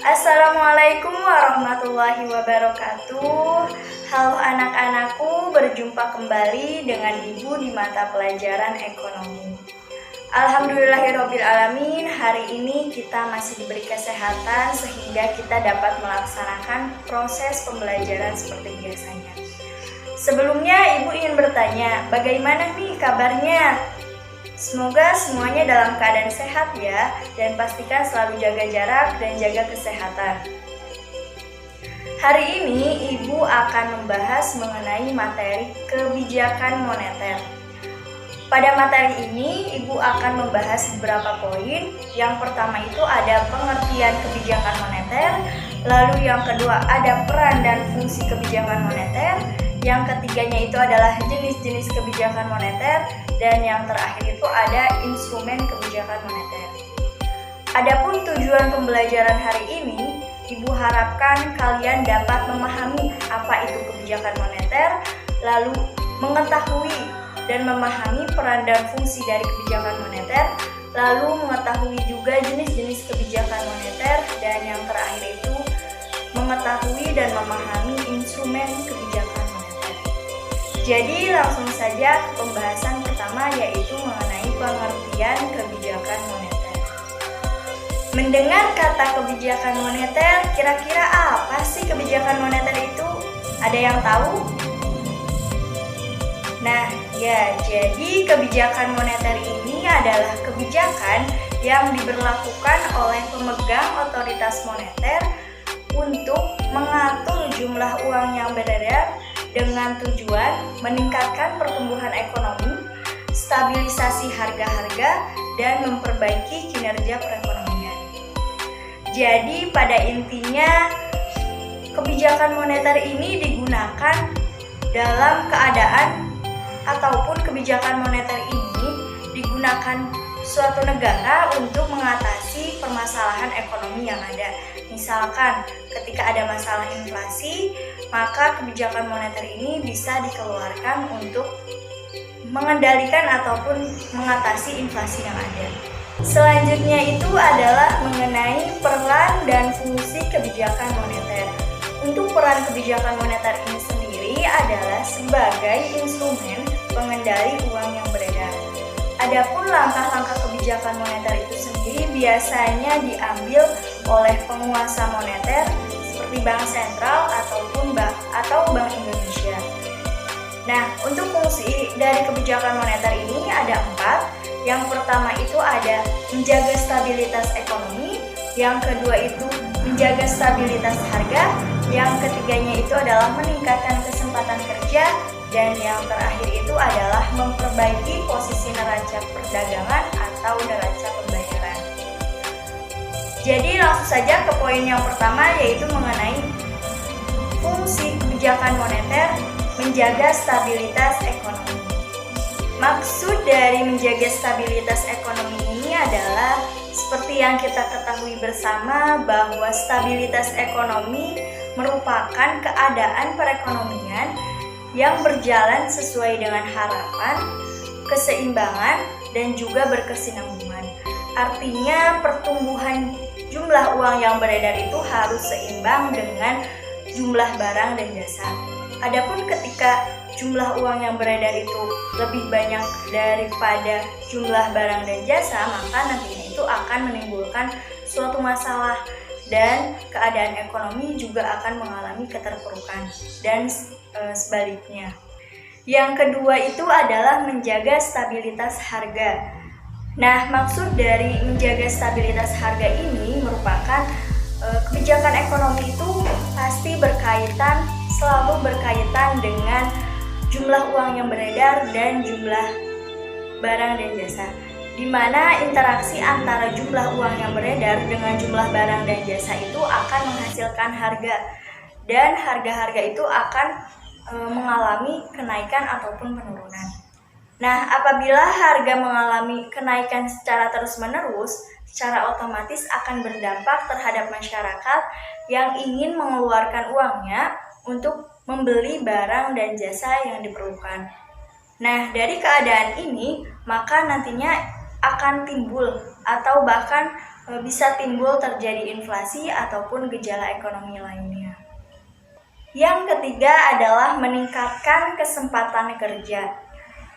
Assalamualaikum warahmatullahi wabarakatuh. Halo anak-anakku, berjumpa kembali dengan Ibu di mata pelajaran ekonomi. Alhamdulillahirrabbilalamin, hari ini kita masih diberi kesehatan sehingga kita dapat melaksanakan proses pembelajaran seperti biasanya. Sebelumnya Ibu ingin bertanya, bagaimana nih kabarnya? Semoga semuanya dalam keadaan sehat ya, dan pastikan selalu jaga jarak dan jaga kesehatan. Hari ini Ibu akan membahas mengenai materi kebijakan moneter. Pada materi ini Ibu akan membahas beberapa poin. Yang pertama itu ada pengertian kebijakan moneter, lalu yang kedua ada peran dan fungsi kebijakan moneter, yang ketiganya itu adalah jenis-jenis kebijakan moneter, dan yang terakhir itu ada instrumen kebijakan moneter. Adapun tujuan pembelajaran hari ini, Ibu harapkan kalian dapat memahami apa itu kebijakan moneter, lalu mengetahui dan memahami peran dan fungsi dari kebijakan moneter, lalu mengetahui juga jenis-jenis kebijakan moneter, dan yang terakhir itu mengetahui dan memahami instrumen kebijakan moneter. Jadi langsung saja ke pembahasan pertama, yaitu mengenai pengertian kebijakan moneter. Mendengar kata kebijakan moneter, kira-kira apa sih kebijakan moneter itu? Ada yang tahu? Nah, ya, jadi kebijakan moneter ini adalah kebijakan yang diberlakukan oleh pemegang otoritas moneter untuk mengatur jumlah uang yang beredar dengan tujuan meningkatkan pertumbuhan ekonomi, stabilisasi harga-harga, dan memperbaiki kinerja perekonomian. Jadi pada intinya kebijakan moneter ini digunakan dalam keadaan ataupun kebijakan moneter ini digunakan suatu negara untuk mengatasi permasalahan ekonomi yang ada. Misalkan ketika ada masalah inflasi, maka kebijakan moneter ini bisa dikeluarkan untuk mengendalikan ataupun mengatasi inflasi yang ada. Selanjutnya itu adalah mengenai peran dan fungsi kebijakan moneter. Untuk peran kebijakan moneter ini sendiri adalah sebagai instrumen pengendali uang yang beredar. Adapun langkah-langkah kebijakan moneter itu sendiri biasanya diambil oleh penguasa moneter seperti Bank Sentral ataupun Bank Indonesia. Nah, untuk fungsi dari kebijakan moneter ini ada 4. Yang pertama itu ada menjaga stabilitas ekonomi, yang kedua itu menjaga stabilitas harga, yang ketiganya itu adalah meningkatkan kesempatan kerja, dan yang terakhir itu adalah memperbaiki posisi neraca perdagangan atau neraca pembayaran. Jadi langsung saja ke poin yang pertama, yaitu mengenai fungsi kebijakan moneter menjaga stabilitas ekonomi. Maksud dari menjaga stabilitas ekonomi ini adalah seperti yang kita ketahui bersama bahwa stabilitas ekonomi merupakan keadaan perekonomian yang berjalan sesuai dengan harapan, keseimbangan, dan juga berkesinambungan. Artinya pertumbuhan jumlah uang yang beredar itu harus seimbang dengan jumlah barang dan jasa. Adapun ketika jumlah uang yang beredar itu lebih banyak daripada jumlah barang dan jasa, maka nantinya itu akan menimbulkan suatu masalah dan keadaan ekonomi juga akan mengalami keterpurukan dan sebaliknya. Yang kedua itu adalah menjaga stabilitas harga. Nah, maksud dari menjaga stabilitas harga ini merupakan kebijakan ekonomi itu pasti selalu berkaitan dengan jumlah uang yang beredar dan jumlah barang dan jasa, di mana interaksi antara jumlah uang yang beredar dengan jumlah barang dan jasa itu akan menghasilkan harga, dan harga-harga itu akan mengalami kenaikan ataupun penurunan. Nah, apabila harga mengalami kenaikan secara terus-menerus, secara otomatis akan berdampak terhadap masyarakat yang ingin mengeluarkan uangnya untuk membeli barang dan jasa yang diperlukan. Nah, dari keadaan ini, maka nantinya akan timbul atau bahkan bisa timbul terjadi inflasi ataupun gejala ekonomi lainnya. Yang ketiga adalah meningkatkan kesempatan kerja.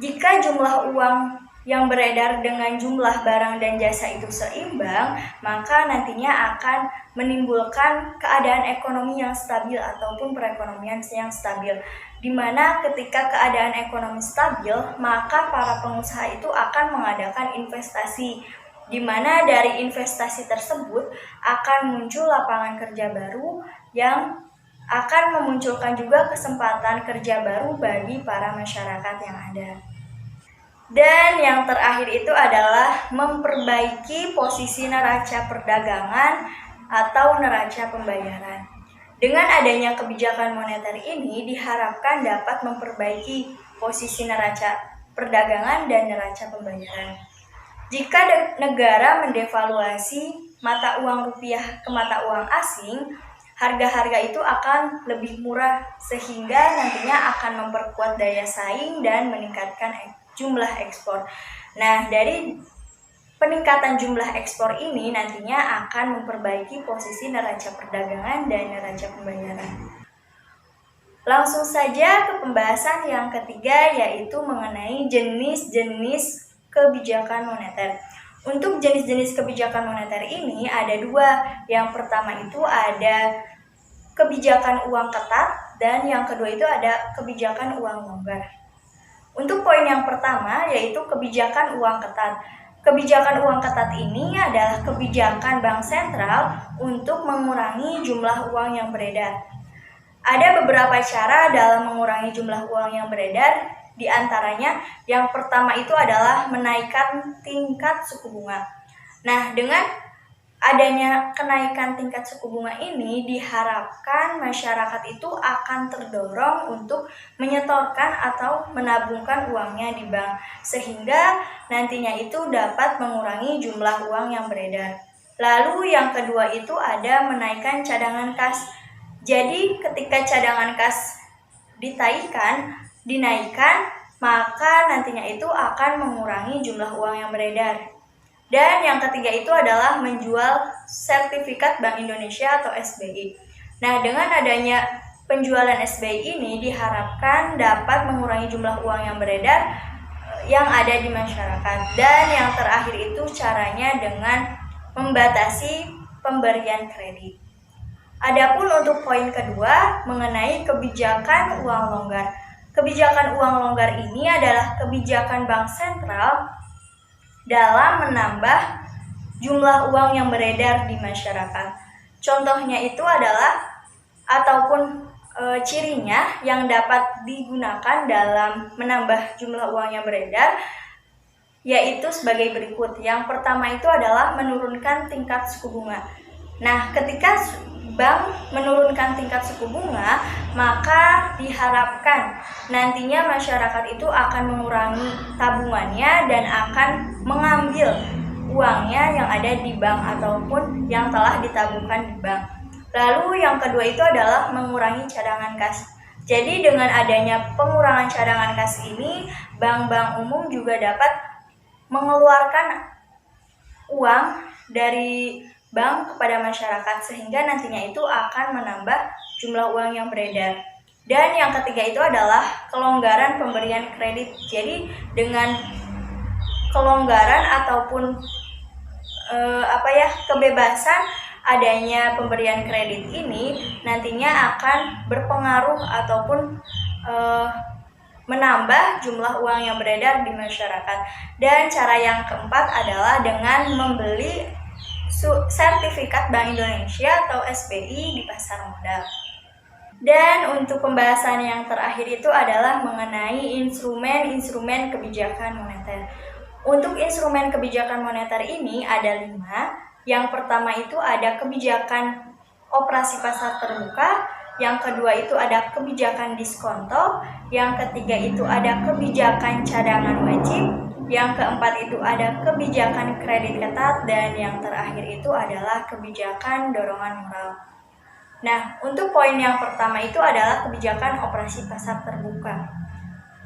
Jika jumlah uang yang beredar dengan jumlah barang dan jasa itu seimbang, maka nantinya akan menimbulkan keadaan ekonomi yang stabil ataupun perekonomian yang stabil. Di mana ketika keadaan ekonomi stabil, maka para pengusaha itu akan mengadakan investasi, di mana dari investasi tersebut akan muncul lapangan kerja baru yang akan memunculkan juga kesempatan kerja baru bagi para masyarakat yang ada. Dan yang terakhir itu adalah memperbaiki posisi neraca perdagangan atau neraca pembayaran. Dengan adanya kebijakan moneter ini diharapkan dapat memperbaiki posisi neraca perdagangan dan neraca pembayaran. Jika negara mendevaluasi mata uang rupiah ke mata uang asing, harga-harga itu akan lebih murah sehingga nantinya akan memperkuat daya saing dan meningkatkan jumlah ekspor. Nah, dari peningkatan jumlah ekspor ini nantinya akan memperbaiki posisi neraca perdagangan dan neraca pembayaran. Langsung saja ke pembahasan yang ketiga, yaitu mengenai jenis-jenis kebijakan moneter. Untuk jenis-jenis kebijakan moneter ini ada dua. Yang pertama itu ada kebijakan uang ketat dan yang kedua itu ada kebijakan uang longgar. Untuk poin yang pertama yaitu kebijakan uang ketat. Kebijakan uang ketat ini adalah kebijakan bank sentral untuk mengurangi jumlah uang yang beredar. Ada beberapa cara dalam mengurangi jumlah uang yang beredar, di antaranya yang pertama itu adalah menaikkan tingkat suku bunga. Nah, dengan adanya kenaikan tingkat suku bunga ini diharapkan masyarakat itu akan terdorong untuk menyetorkan atau menabungkan uangnya di bank, sehingga nantinya itu dapat mengurangi jumlah uang yang beredar. Lalu yang kedua itu ada menaikkan cadangan kas. Jadi ketika cadangan kas dinaikkan, maka nantinya itu akan mengurangi jumlah uang yang beredar. Dan yang ketiga itu adalah menjual sertifikat Bank Indonesia atau SBI. Nah, dengan adanya penjualan SBI ini diharapkan dapat mengurangi jumlah uang yang beredar yang ada di masyarakat. Dan yang terakhir itu caranya dengan membatasi pemberian kredit. Adapun untuk poin kedua mengenai kebijakan uang longgar. Kebijakan uang longgar ini adalah kebijakan bank sentral dalam menambah jumlah uang yang beredar di masyarakat. Contohnya itu adalah ataupun cirinya yang dapat digunakan dalam menambah jumlah uang yang beredar yaitu sebagai berikut. Yang pertama itu adalah menurunkan tingkat suku bunga. Nah, ketika bank menurunkan tingkat suku bunga, maka diharapkan nantinya masyarakat itu akan mengurangi tabungannya dan akan mengambil uangnya yang ada di bank ataupun yang telah ditabungkan di bank. Lalu yang kedua itu adalah mengurangi cadangan kas. Jadi dengan adanya pengurangan cadangan kas ini, bank-bank umum juga dapat mengeluarkan uang dari bank kepada masyarakat sehingga nantinya itu akan menambah jumlah uang yang beredar. Dan yang ketiga itu adalah kelonggaran pemberian kredit. Jadi dengan kelonggaran ataupun kebebasan adanya pemberian kredit ini nantinya akan berpengaruh ataupun menambah jumlah uang yang beredar di masyarakat. Dan cara yang keempat adalah dengan membeli sertifikat Bank Indonesia atau SBI di pasar modal. Dan untuk pembahasan yang terakhir itu adalah mengenai instrumen-instrumen kebijakan moneter. Untuk instrumen kebijakan moneter ini ada 5. Yang pertama itu ada kebijakan operasi pasar terbuka, yang kedua itu ada kebijakan diskonto, yang ketiga itu ada kebijakan cadangan wajib, yang keempat itu ada kebijakan kredit ketat, dan yang terakhir itu adalah kebijakan dorongan moral. Nah, untuk poin yang pertama itu adalah kebijakan operasi pasar terbuka.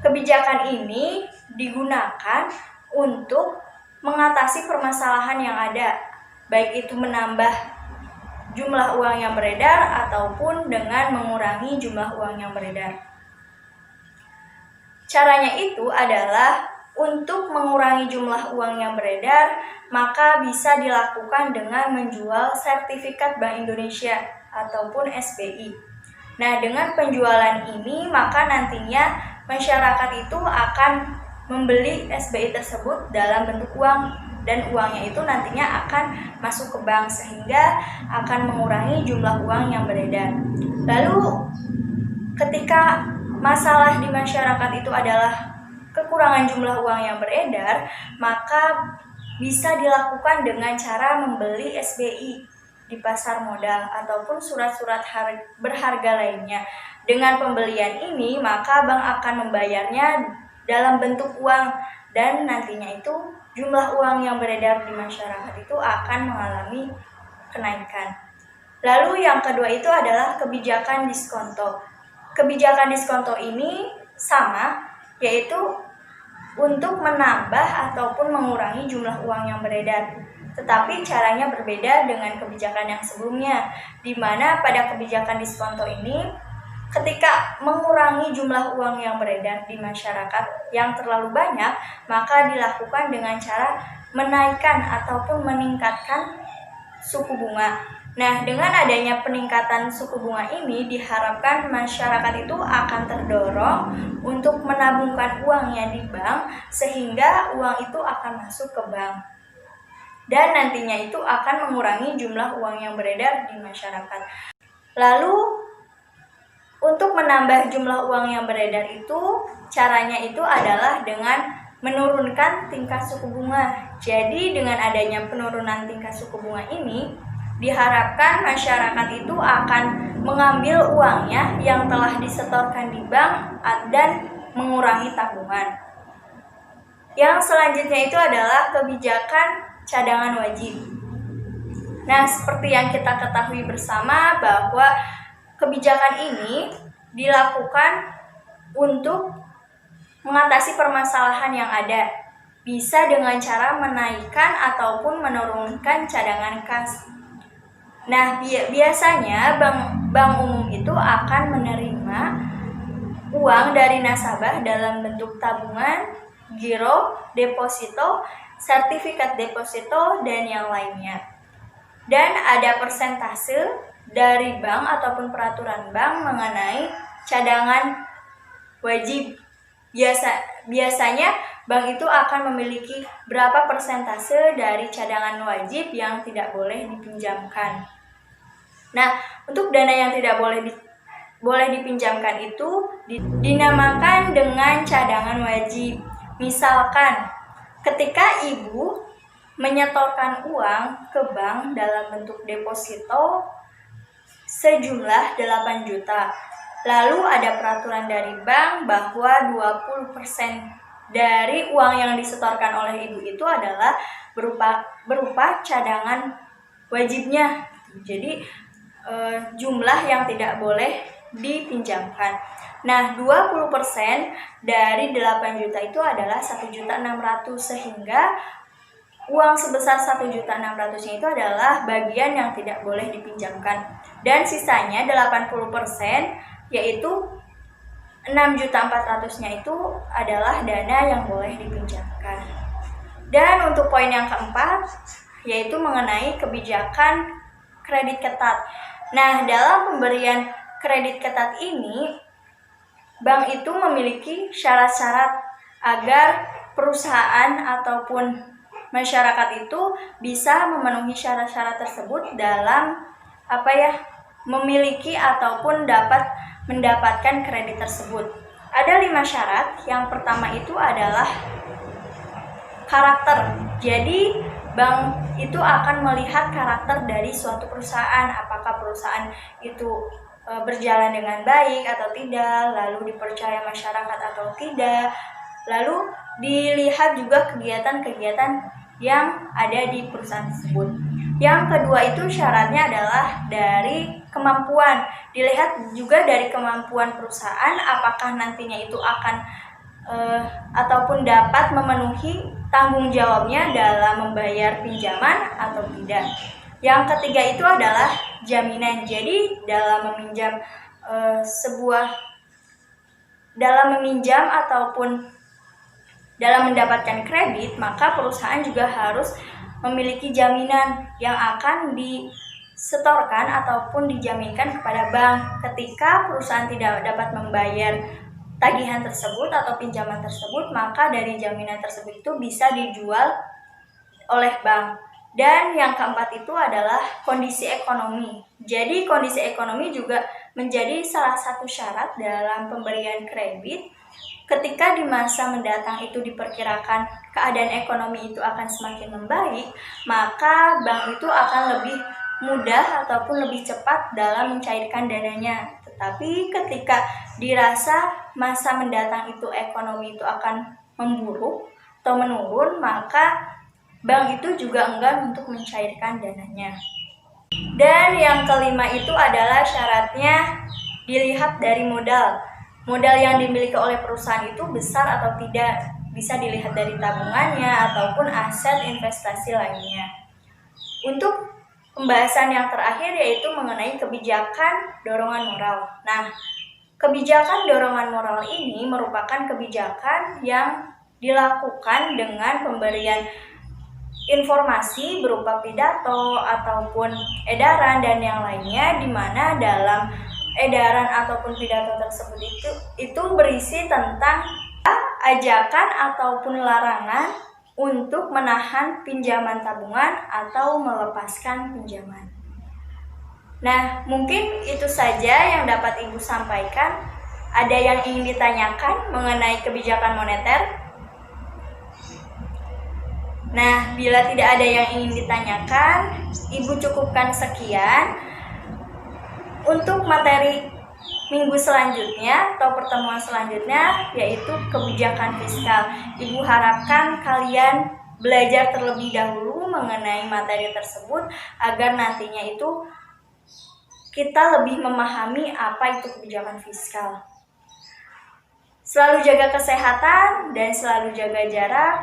Kebijakan ini digunakan untuk mengatasi permasalahan yang ada. baik itu menambah jumlah uang yang beredar ataupun dengan mengurangi jumlah uang yang beredar. Caranya itu adalah untuk mengurangi jumlah uang yang beredar, maka bisa dilakukan dengan menjual sertifikat Bank Indonesia ataupun SBI. Nah, dengan penjualan ini maka nantinya masyarakat itu akan membeli SBI tersebut dalam bentuk uang, dan uangnya itu nantinya akan masuk ke bank sehingga akan mengurangi jumlah uang yang beredar. Lalu ketika masalah di masyarakat itu adalah kekurangan jumlah uang yang beredar, maka bisa dilakukan dengan cara membeli SBI di pasar modal ataupun surat-surat berharga lainnya. Dengan pembelian ini, maka bank akan membayarnya dalam bentuk uang, dan nantinya itu jumlah uang yang beredar di masyarakat itu akan mengalami kenaikan. Lalu yang kedua itu adalah kebijakan diskonto. Kebijakan diskonto ini sama, yaitu untuk menambah ataupun mengurangi jumlah uang yang beredar. Tetapi caranya berbeda dengan kebijakan yang sebelumnya, di mana pada kebijakan diskonto ini ketika mengurangi jumlah uang yang beredar di masyarakat yang terlalu banyak, maka dilakukan dengan cara menaikkan ataupun meningkatkan suku bunga. Nah, dengan adanya peningkatan suku bunga ini diharapkan masyarakat itu akan terdorong untuk menabungkan uangnya di bank, sehingga uang itu akan masuk ke bank. Dan nantinya itu akan mengurangi jumlah uang yang beredar di masyarakat. Lalu untuk menambah jumlah uang yang beredar itu, caranya itu adalah dengan menurunkan tingkat suku bunga. Jadi dengan adanya penurunan tingkat suku bunga ini, diharapkan masyarakat itu akan mengambil uangnya yang telah disetorkan di bank dan mengurangi tabungan. Yang selanjutnya itu adalah kebijakan cadangan wajib. Nah, seperti yang kita ketahui bersama bahwa kebijakan ini dilakukan untuk mengatasi permasalahan yang ada, bisa dengan cara menaikkan ataupun menurunkan cadangan kas. Nah, biasanya bank umum itu akan menerima uang dari nasabah dalam bentuk tabungan, giro, deposito, sertifikat deposito, dan yang lainnya. Dan ada persentase dari bank ataupun peraturan bank mengenai cadangan wajib. Biasanya bank itu akan memiliki berapa persentase dari cadangan wajib yang tidak boleh dipinjamkan. Nah, untuk dana yang tidak boleh dipinjamkan itu dinamakan dengan cadangan wajib. Misalkan ketika ibu menyetorkan uang ke bank dalam bentuk deposito sejumlah 8 juta. Lalu ada peraturan dari bank bahwa 20% dari uang yang disetorkan oleh ibu itu adalah berupa cadangan wajibnya. Jadi jumlah yang tidak boleh dipinjamkan. Nah, 20% dari 8 juta itu adalah 1.600.000, sehingga uang sebesar 1.600.000 itu adalah bagian yang tidak boleh dipinjamkan. Dan sisanya 80%, yaitu 6.400.000-nya itu adalah dana yang boleh dipinjamkan. Dan untuk poin yang keempat, yaitu mengenai kebijakan kredit ketat. Nah, dalam pemberian kredit ketat ini, bank itu memiliki syarat-syarat agar perusahaan ataupun masyarakat itu bisa memenuhi syarat-syarat tersebut dalam memiliki ataupun dapat mendapatkan kredit tersebut. Ada 5 syarat. Yang pertama itu adalah karakter. Jadi bank itu akan melihat karakter dari suatu perusahaan, apakah perusahaan itu berjalan dengan baik atau tidak, lalu dipercaya masyarakat atau tidak, lalu dilihat juga kegiatan-kegiatan yang ada di perusahaan tersebut. Yang kedua itu syaratnya adalah dari kemampuan. Dilihat juga dari kemampuan perusahaan, apakah nantinya itu akan ataupun dapat memenuhi tanggung jawabnya dalam membayar pinjaman atau tidak. Yang ketiga itu adalah jaminan. Jadi dalam meminjam ataupun dalam mendapatkan kredit, maka perusahaan juga harus memiliki jaminan yang akan disetorkan ataupun dijaminkan kepada bank. Ketika perusahaan tidak dapat membayar tagihan tersebut atau pinjaman tersebut, maka dari jaminan tersebut itu bisa dijual oleh bank. Dan yang keempat itu adalah kondisi ekonomi. Jadi kondisi ekonomi juga menjadi salah satu syarat dalam pemberian kredit. Ketika di masa mendatang itu diperkirakan keadaan ekonomi itu akan semakin membaik, maka bank itu akan lebih mudah ataupun lebih cepat dalam mencairkan dananya. Tetapi ketika dirasa masa mendatang itu ekonomi itu akan memburuk atau menurun, maka bank itu juga enggan untuk mencairkan dananya. Dan yang kelima itu adalah syaratnya dilihat dari modal. Modal yang dimiliki oleh perusahaan itu besar atau tidak, bisa dilihat dari tabungannya ataupun aset investasi lainnya. Untuk pembahasan yang terakhir yaitu mengenai kebijakan dorongan moral. Nah, kebijakan dorongan moral ini merupakan kebijakan yang dilakukan dengan pemberian informasi berupa pidato ataupun edaran dan yang lainnya, di mana dalam edaran ataupun pidato tersebut itu berisi tentang ajakan ataupun larangan untuk menahan pinjaman tabungan atau melepaskan pinjaman. Nah, mungkin itu saja yang dapat Ibu sampaikan. Ada yang ingin ditanyakan mengenai kebijakan moneter? Nah, bila tidak ada yang ingin ditanyakan, Ibu cukupkan sekian. Untuk materi minggu selanjutnya atau pertemuan selanjutnya yaitu kebijakan fiskal. Ibu harapkan kalian belajar terlebih dahulu mengenai materi tersebut agar nantinya itu kita lebih memahami apa itu kebijakan fiskal. Selalu jaga kesehatan dan selalu jaga jarak.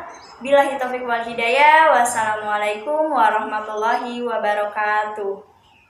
Billahi taufiq wal hidayah. Wassalamualaikum warahmatullahi wabarakatuh.